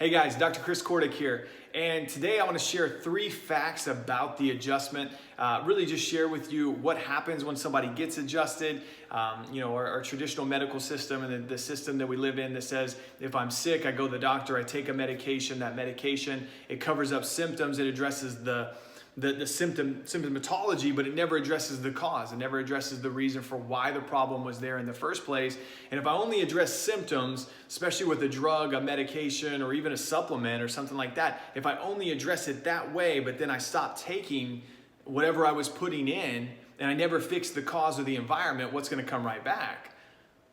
Hey guys, Dr. Chris Kordick here, and today I want to share 3 facts about the adjustment. Really just share with you what happens when somebody gets adjusted, our traditional medical system and the system that we live in that says if I'm sick, I go to the doctor, I take a medication. That medication, it covers up symptoms, it addresses the symptomatology, but it never addresses the cause. It never addresses the reason for why the problem was there in the first place. And if I only address symptoms, especially with a drug, a medication, or even a supplement or something like that, if I only address it that way, but then I stop taking whatever I was putting in and I never fix the cause of the environment, what's going to come right back?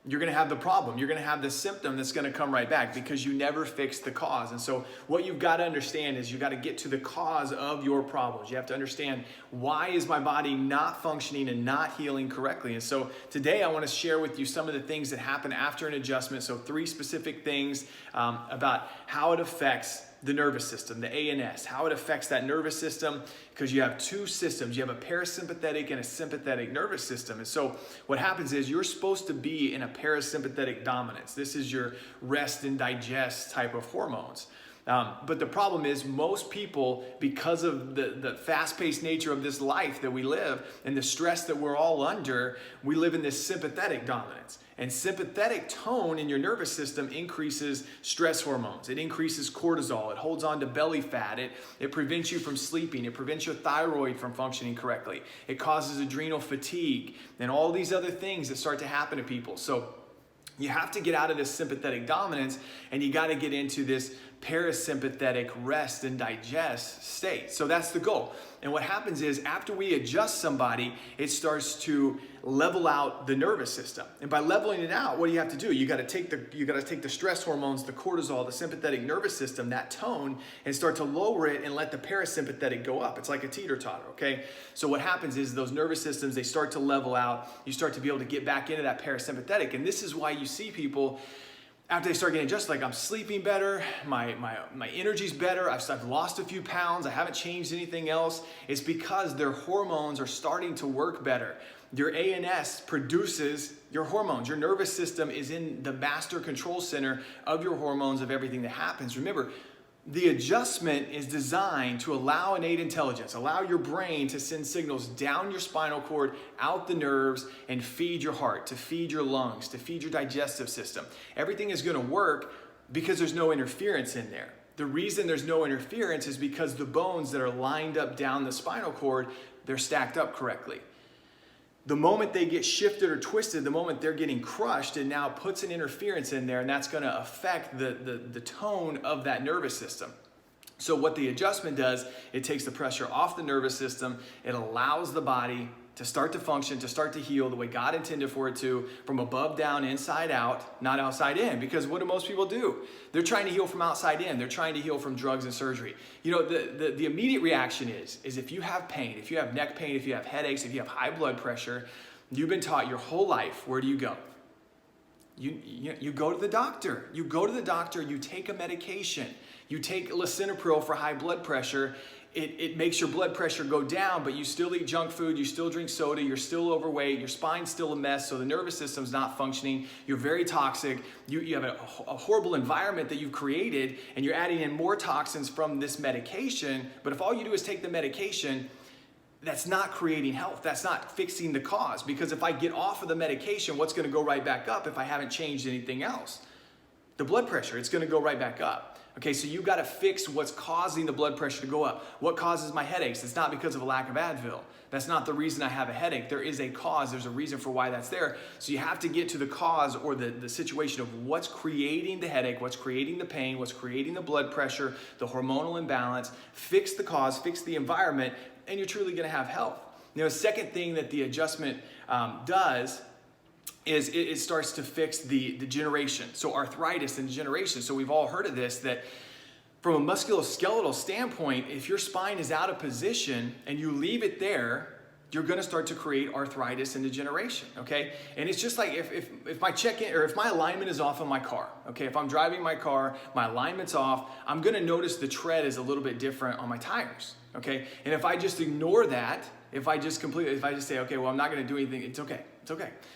You're going to have the problem. You're going to have the symptom that's going to come right back because you never fixed the cause. And so what you've got to understand is you got to get to the cause of your problems. You have to understand, why is my body not functioning and not healing correctly? And so today I want to share with you some of the things that happen after an adjustment. So 3 specific things about how it affects the nervous system, the ANS, how it affects that nervous system, because you have 2 systems. You have a parasympathetic and a sympathetic nervous system. And so what happens is you're supposed to be in a parasympathetic dominance. This is your rest and digest type of hormones. But the problem is most people, because of the fast-paced nature of this life that we live and the stress that we're all under, we live in this sympathetic dominance. And sympathetic tone in your nervous system increases stress hormones. It increases cortisol. It holds on to belly fat. It prevents you from sleeping. It prevents your thyroid from functioning correctly. It causes adrenal fatigue and all these other things that start to happen to people. So you have to get out of this sympathetic dominance and you got to get into this parasympathetic rest and digest state. So that's the goal. And what happens is after we adjust somebody, it starts to level out the nervous system. And by leveling it out, what do you have to do? You got to take the stress hormones, the cortisol, the sympathetic nervous system, that tone, and start to lower it and let the parasympathetic go up. It's like a teeter-totter, okay? So what happens is those nervous systems, they start to level out. You start to be able to get back into that parasympathetic. And this is why you see people after they start getting adjusted, like, I'm sleeping better, my energy's better, I've lost a few pounds, I haven't changed anything else. It's because their hormones are starting to work better. Your ANS produces your hormones. Your nervous system is in the master control center of your hormones, of everything that happens. Remember, the adjustment is designed to allow innate intelligence, allow your brain to send signals down your spinal cord, out the nerves, and feed your heart, to feed your lungs, to feed your digestive system. Everything is going to work because there's no interference in there. The reason there's no interference is because the bones that are lined up down the spinal cord, they're stacked up correctly. The moment they get shifted or twisted, the moment they're getting crushed, it now puts an interference in there, and that's going to affect the tone of that nervous system. So what the adjustment does, it takes the pressure off the nervous system. It allows the body to start to function, to start to heal the way God intended for it to, from above down, inside out, not outside in. Because what do most people do? They're trying to heal from outside in. They're trying to heal from drugs and surgery. You know, the immediate reaction is if you have pain, if you have neck pain, if you have headaches, if you have high blood pressure, you've been taught your whole life, where do you go? You go to the doctor. You go to the doctor, you take a medication. You take lisinopril for high blood pressure. It makes your blood pressure go down, but you still eat junk food, you still drink soda, you're still overweight, your spine's still a mess, so the nervous system's not functioning, you're very toxic, you have a horrible environment that you've created, and you're adding in more toxins from this medication. But if all you do is take the medication, that's not creating health. That's not fixing the cause, because if I get off of the medication, what's going to go right back up if I haven't changed anything else? The blood pressure, it's going to go right back up. Okay, so you've got to fix what's causing the blood pressure to go up. What causes my headaches? It's not because of a lack of Advil. That's not the reason I have a headache. There is a cause. There's a reason for why that's there. So you have to get to the cause, or the situation of what's creating the headache, what's creating the pain, what's creating the blood pressure, the hormonal imbalance. Fix the cause, fix the environment, and you're truly going to have health. Now, the second thing that the adjustment does is it starts to fix the degeneration. So arthritis and degeneration. So we've all heard of this, that from a musculoskeletal standpoint, if your spine is out of position and you leave it there, you're going to start to create arthritis and degeneration, okay? And it's just like if my check-in, or if my alignment is off on my car, okay? If I'm driving my car, my alignment's off, I'm going to notice the tread is a little bit different on my tires, okay? And if I just ignore that, if I just say, okay, well, I'm not going to do anything, it's okay,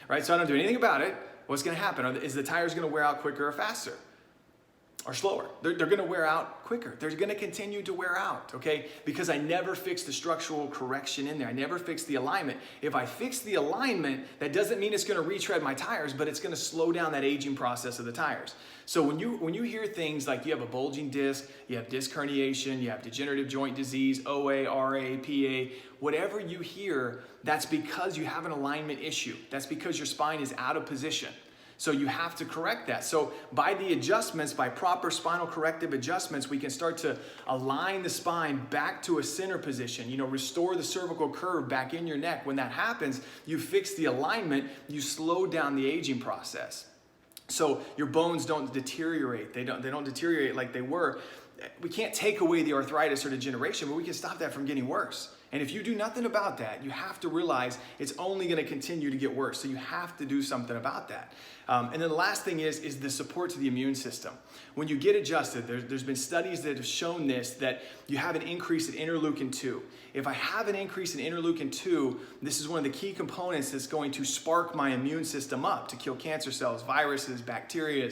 right? So I don't do anything about it, what's going to happen? Is the tires going to wear out quicker or faster? are slower. They're gonna wear out quicker. They're gonna continue to wear out, okay? Because I never fixed the structural correction in there. I never fixed the alignment. If I fix the alignment, that doesn't mean it's gonna retread my tires, but it's gonna slow down that aging process of the tires. So when you hear things like you have a bulging disc, you have disc herniation, you have degenerative joint disease, OA, RA, PA, whatever you hear, that's because you have an alignment issue. That's because your spine is out of position. So you have to correct that. So by the adjustments, by proper spinal corrective adjustments, we can start to align the spine back to a center position, restore the cervical curve back in your neck. When that happens, you fix the alignment, you slow down the aging process. So your bones don't deteriorate. They don't deteriorate like they were. We can't take away the arthritis or degeneration, but we can stop that from getting worse. And if you do nothing about that, you have to realize it's only going to continue to get worse. So you have to do something about that. And then the last thing is the support to the immune system. When you get adjusted, there's been studies that have shown this, that you have an increase in interleukin-2. If I have an increase in interleukin-2, this is one of the key components that's going to spark my immune system up to kill cancer cells, viruses, bacteria,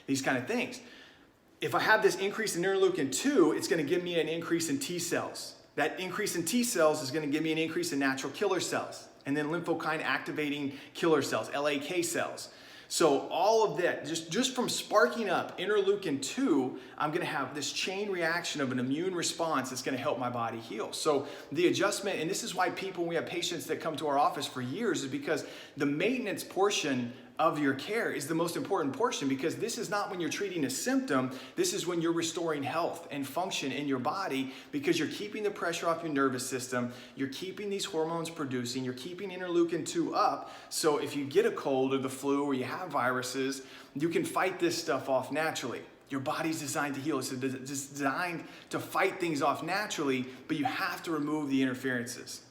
these kind of things. If I have this increase in interleukin-2, it's going to give me an increase in T cells. That increase in T cells is going to give me an increase in natural killer cells, and then lymphokine activating killer cells, LAK cells. So all of that, just from sparking up interleukin-2, I'm going to have this chain reaction of an immune response that's going to help my body heal. So the adjustment, and this is why when we have patients that come to our office for years, is because the maintenance portion of your care is the most important portion, because this is not when you're treating a symptom. This is when you're restoring health and function in your body, because you're keeping the pressure off your nervous system, you're keeping these hormones producing, you're keeping interleukin-2 up. So if you get a cold or the flu or you have viruses, you can fight this stuff off naturally. Your body's designed to heal. It's designed to fight things off naturally, but you have to remove the interferences.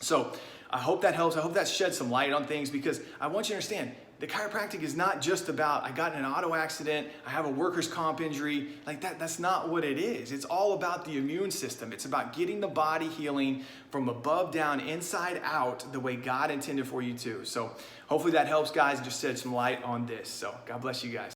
So I hope that helps. I hope that sheds some light on things, because I want you to understand, the chiropractic is not just about, I got in an auto accident, I have a workers' comp injury, like that. That's not what it is. It's all about the immune system. It's about getting the body healing from above down, inside out, the way God intended for you to. So hopefully that helps, guys, and just shed some light on this. So God bless you guys.